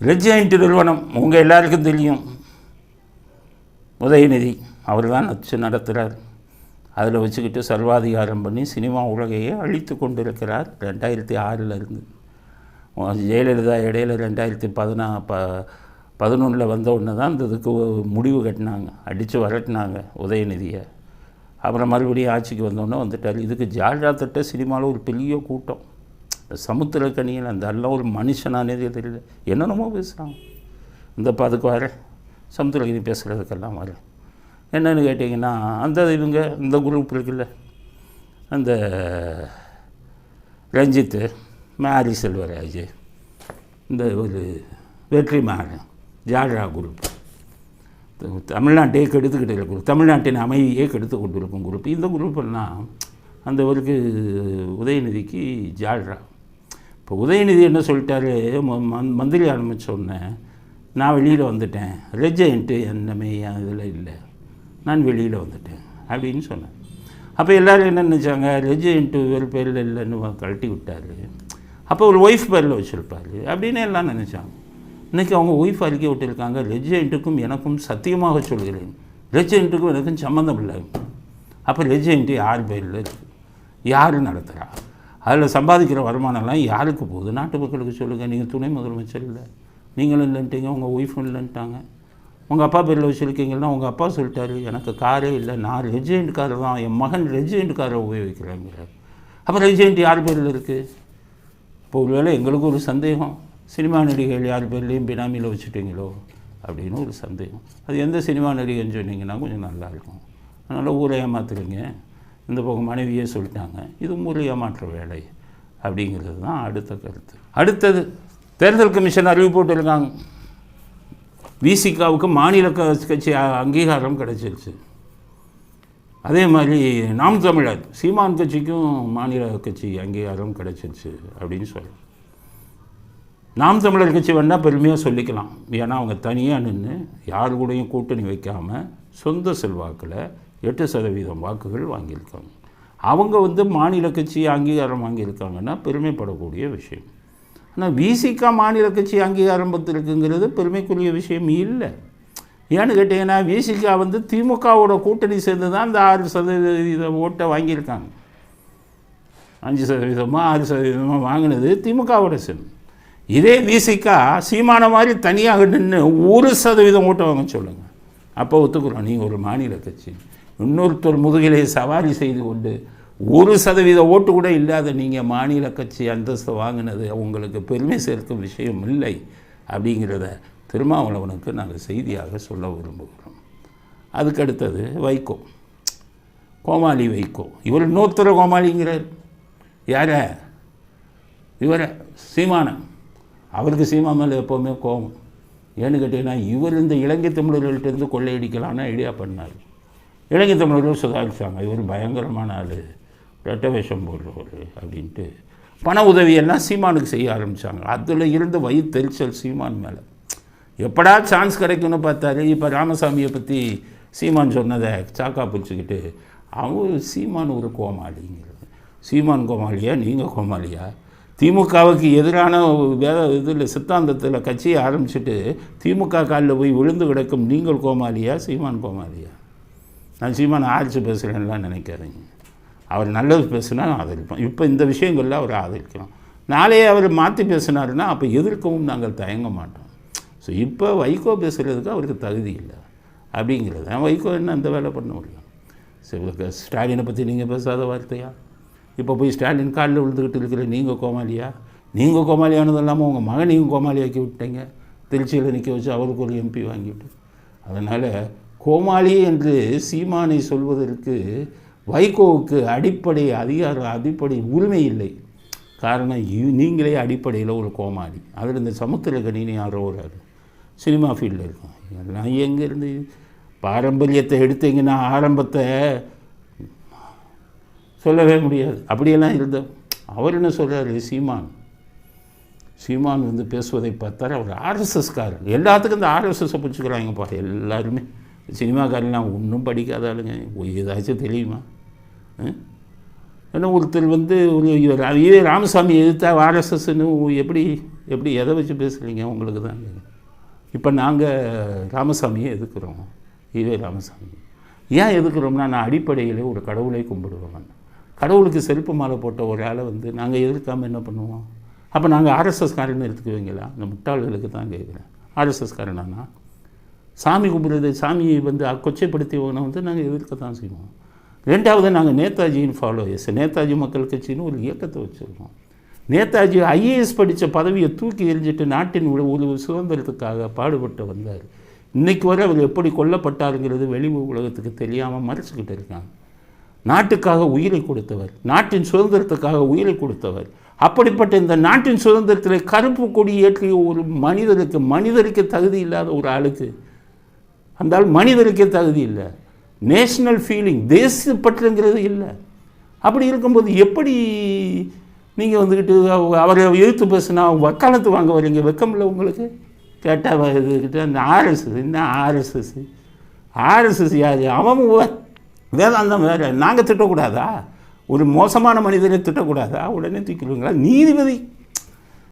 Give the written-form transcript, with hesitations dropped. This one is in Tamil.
ரெட் ஜெயண்ட் நிறுவனம் உங்கள் எல்லாருக்கும் தெரியும். உதயநிதி அவர் தான் வச்சு நடத்துகிறார். அதில் வச்சுக்கிட்டு சர்வாதிகாரம் பண்ணி சினிமா உலகையே அழித்து கொண்டிருக்கிறார். 2006 ஜெயலலிதா இடையில் 2011 வந்த உடனே தான் இந்த இதுக்கு முடிவு கட்டினாங்க, அடித்து வரட்டினாங்க உதயநிதியை. அப்புறம் மறுபடியும் ஆட்சிக்கு வந்தோடனே வந்துட்டார். இதுக்கு ஜால்ரா தட்ட சினிமாவில் ஒரு பெரிய கூட்டம். சமுத்திரக்கனியில் அந்த எல்லாம் ஒரு மனுஷனானே தெரியல, என்னென்னமோ பேசுகிறாங்க. இந்த அதுக்கு வர சமுத்திரக்கனி பேசுகிறதுக்கெல்லாம் வர என்னென்னு கேட்டிங்கன்னா, அந்த இவங்க இந்த குரூப் இருக்குல்ல, அந்த ரஞ்சித்து, மேரி செல்வராஜ், இந்த ஒரு வெற்றிமாறன், ஜால்ரா குரூப், தமிழ்நாட்டையே கெடுத்துக்கிட்டு இருக்கும், தமிழ்நாட்டின் அமைதியே கெடுத்து கொண்டு இருக்கும் குரூப். இந்த குரூப்பெல்லாம் அந்த ஒரு உதயநிதிக்கு ஜால்ரா. இப்போ உதயநிதி என்ன சொல்லிட்டாரு, மந்திரி ஆரம்பித்தோடனே நான் வெளியில் வந்துட்டேன், ரெட் ஜெயண்ட்டு என்னமே இதில் இல்லை, நான் வெளியில் வந்துட்டேன் அப்படின்னு சொன்னேன். அப்போ எல்லோரும் என்ன நினச்சாங்க, ரெட் ஜெயண்ட்டு வேறு பேரில் இல்லைன்னு கழட்டி விட்டார், அப்போ ஒரு ஒய்ஃப் பேரில் வச்சுருப்பார் அப்படின்னு எல்லாம் நினச்சாங்க. இன்றைக்கி அவங்க ஒய்ஃப் அறிக்கை விட்டுருக்காங்க, ரெட் ஜெயண்ட்டுக்கும் எனக்கும் சத்தியமாக சொல்கிறேன், ரெட் ஜெயண்ட்டுக்கும் எனக்கும் சம்மந்தம் இல்லை. அப்போ ரெட் ஜெயண்ட்டு யார் பேரில் இருக்குது, யார் நடத்துகிறா, அதில் சம்பாதிக்கிற வருமானம்லாம் யாருக்கு போகுது, நாட்டு மக்களுக்கு சொல்லுங்கள். நீங்கள் துணை முதலமைச்சர் இல்லை, நீங்களும் இல்லைன்ட்டீங்க, உங்கள் ஒய்ஃபும் இல்லைன்ட்டாங்க. உங்கள் அப்பா பேரில் வச்சுருக்கீங்கன்னா உங்கள் அப்பா சொல்லிட்டாரு, எனக்கு காரே இல்லை, நான் ரெட் ஜெயண்ட் காரை தான், என் மகன் ரெட் ஜெயண்ட் காரை உபயோகிக்கிறேங்கிறார். அப்போ ரெட் ஜெயண்ட் யார் பேரில் இருக்குது? இப்போ ஒருவேளை எங்களுக்கு ஒரு சந்தேகம், சினிமா நடிகைகள் யார் பேர்லேயும் பினாமியில் வச்சுட்டீங்களோ அப்படின்னு ஒரு சந்தேகம். அது எந்த சினிமா நடிகைன்னு சொன்னீங்கன்னா கொஞ்சம் நல்லாயிருக்கும். அதனால் ஊரை ஏமாத்துறீங்க, இந்த பக்கம் மனைவியே சொல்லிட்டாங்க, இது ஊரை ஏமாற்ற வேலை அப்படிங்கிறது தான் அடுத்த கருத்து. அடுத்தது தேர்தல் கமிஷன் அறிவு போட்டிருக்காங்க, விசிகாவுக்கு மாநில கட்சி அங்கீகாரம் கிடைச்சிருச்சு. அதே மாதிரி நாம் தமிழர் சீமான் கட்சிக்கும் மாநில கட்சி அங்கீகாரம் கிடைச்சிருச்சு அப்படின்னு சொல்கிறோம். நாம் தமிழர் கட்சி வேணால் பெருமையாக சொல்லிக்கலாம், ஏன்னா அவங்க தனியாக நின்று யார் கூடயும் கூட்டணி வைக்காமல் சொந்த செல்வாக்கில் 8% வாக்குகள் வாங்கியிருக்காங்க. அவங்க மாநில கட்சி அங்கீகாரம் வாங்கியிருக்காங்கன்னா பெருமைப்படக்கூடிய விஷயம். ஆனால் விசிகா மாநில கட்சி அங்கீகாரம் பத்திருக்குங்கிறது பெருமைக்குரிய விஷயம் இல்லை. ஏன்னு கேட்டிங்கன்னா, விசிகா திமுகவோட கூட்டணி சேர்ந்து தான் இந்த 6% ஓட்டை வாங்கியிருக்காங்க. 5% 6% வாங்கினது திமுகவோட சேர்ந்து. இதே விசிகா சீமான மாதிரி தனியாக நின்று 1% ஓட்டை வாங்க சொல்லுங்கள், அப்போ ஒத்துக்கிறோம் நீங்கள் ஒரு மாநில கட்சி. இன்னொருத்தர் முதுகிலே சவாரி செய்து கொண்டு 1% ஓட்டு கூட இல்லாத நீங்கள் மாநில கட்சி அந்தஸ்து வாங்கினது உங்களுக்கு பெருமை சேர்க்கும் விஷயம் இல்லை அப்படிங்கிறத திருமாவளவனுக்கு நாங்கள் செய்தியாக சொல்ல விரும்புகிறோம். அதுக்கு அடுத்தது வைகோ, கோமாளி வைகோ. இவர் இன்னொருத்தர கோமாளிங்கிறார். யார? இவரை சீமான. அவருக்கு சீமா மேலே எப்போவுமே கோபம். ஏன்னு கேட்டிங்கன்னா, இவர் இந்த இலங்கை தமிழர்கள்ட்டேருந்து கொள்ளையடிக்கலான்னு ஐடியா பண்ணார். இலங்கை தமிழர்கள் சுதாரித்தாங்க, இவர் பயங்கரமான ஆள், ரெட்ட வேஷம் போடுறவர் அப்படின்ட்டு பண உதவியெல்லாம் சீமானுக்கு செய்ய ஆரம்பித்தாங்க. அதில் இருந்து வயிற்றெரிச்சல் சீமான் மேலே. எப்படா சான்ஸ் கிடைக்குன்னு பார்த்தாரு. இப்போ ராமசாமியை பற்றி சீமான் சொன்னதை சாக்கா பிடிச்சிக்கிட்டு அவங்க சீமான் ஒரு கோமாளிங்கிறது. சீமான் கோமாளியா, நீங்கள் கோமாளியா? திமுகவுக்கு எதிரான இதில் சித்தாந்தத்தில் கட்சியை ஆரம்பிச்சுட்டு திமுக காலில் போய் விழுந்து கிடக்கும் நீங்கள் கோமாளியா, சீமான் கோமாளியா? நான் சீமான் ஆதரித்து பேசுகிறேன்லாம் நினைக்காதீங்க. அவர் நல்லது பேசுனா ஆதரிப்போம். இப்போ இந்த விஷயங்களில் அவர் ஆதரிக்கலாம். நாளையே அவர் மாற்றி பேசினாருன்னா அப்போ எதிர்க்கவும் நாங்கள் தயங்க மாட்டோம். ஸோ இப்போ வைகோ பேசுகிறதுக்கு அவருக்கு தகுதி இல்லை அப்படிங்கிறது. வைகோ என்ன அந்த வேலை பண்ண முடியும்? சரி, ஸ்டாலினை பற்றி நீங்கள் பேசாத வார்த்தையா? இப்போ போய் ஸ்டாலின் காலில் விழுந்துக்கிட்டு இருக்கிற நீங்கள் கோமாளியா? நீங்கள் கோமாளியானது இல்லாமல் உங்கள் மகனையும் கோமாளியாக்கி விட்டீங்க. திருச்சியில் நிற்க வச்சு அவருக்கு ஒரு எம்பி வாங்கிட்டு. அதனால் கோமாளி என்று சீமானை சொல்வதற்கு வைகோவுக்கு அடிப்படை உரிமை இல்லை. காரணம், நீங்களே அடிப்படையில் ஒரு கோமாளி. அதில் இந்த சமுத்திரக்கனின்னு யாரோ ஒரு சினிமா ஃபீல்டில் இருக்கும். எல்லாம் எங்கேருந்து பாரம்பரியத்தை எடுத்தீங்கன்னா ஆரம்பத்தை சொல்லவே முடியாது. அப்படியெல்லாம் இருந்தோம். அவர் என்ன சொல்கிறார்? சீமான் பேசுவதை பார்த்தாரு அவர் ஆர்எஸ்எஸ்காரர். எல்லாத்துக்கும் இந்த ஆர்எஸ்எஸ்ஸை பிடிச்சிக்கிறாங்கப்பா எல்லாருமே. சினிமாக்காரெலாம் ஒன்றும் படிக்காத ஆளுங்க. ஏதாச்சும் தெரியுமா? ஏன்னா ஒருத்தர் ஒரு ராமசாமி எதிர்த்தா ஆர்எஸ்எஸ்ன்னு எப்படி எப்படி எதை வச்சு பேசுகிறீங்க? உங்களுக்கு தான். இப்போ நாங்கள் ராமசாமியை எதுக்குறோம், ஈவே ராமசாமி. ஏன் எதுக்குறோம்னா, நான் அடிப்படையில் ஒரு கடவுளை கும்பிடுவேன். கடவுளுக்கு செருப்பு மாலை போட்ட ஒரு ஆளை வந்து நாங்கள் எதிர்க்காமல் என்ன பண்ணுவோம்? அப்போ நாங்கள் ஆர்எஸ்எஸ்காரன்னு எடுத்துக்குவீங்களா? இந்த முட்டாள்களுக்கு தான் கேட்குறேன். ஆர்எஸ்எஸ்காரனா சாமி கும்பிடுறது, சாமியை வந்து கொச்சைப்படுத்தியவனை வந்து நாங்கள் எதிர்க்க தான் செய்வோம். ரெண்டாவது, நாங்கள் நேதாஜியின் ஃபாலோயர்ஸ். நேதாஜி மக்கள் கட்சின்னு ஒரு இயக்கத்தை வச்சுருக்கோம். நேதாஜி ஐஏஎஸ் படித்த பதவியை தூக்கி எறிஞ்சிட்டு நாட்டின் ஒரு சுதந்திரத்துக்காக பாடுபட்டு வந்தார். இன்றைக்கு வரை அவர் எப்படி கொல்லப்பட்டாருங்கிறது வெளி உலகத்துக்கு தெரியாமல் மறைச்சிக்கிட்டு இருக்காங்க. நாட்டுக்காக உயிரை கொடுத்தவர், நாட்டின் சுதந்திரத்துக்காக உயிரை கொடுத்தவர். அப்படிப்பட்ட இந்த நாட்டின் சுதந்திரத்தில் கருப்பு கொடி ஏற்றிய ஒரு மனிதருக்கு தகுதி இல்லாத ஒரு ஆளுக்கு, அந்த ஆள் மனிதருக்கே தகுதி இல்லை. நேஷ்னல் ஃபீலிங், தேசப்பற்றுங்கிறது இல்லை. அப்படி இருக்கும்போது எப்படி நீங்கள் வந்துக்கிட்டு அவரை எதிர்த்து பேசுனா வக்காலத்து வாங்க வரீங்க? வெக்கம் இல்லை உங்களுக்கு? கேட்டால் இதுக்கிட்ட அந்த ஆர்எஸ்எஸ், என்ன ஆர்எஸ்எஸ் யார்? அவன் வேதாந்தம் வேறு. நாங்கள் திட்டக்கூடாதா? ஒரு மோசமான மனிதரை திட்டக்கூடாதா? உடனே தூக்கிடுவீங்களா? நீதிபதி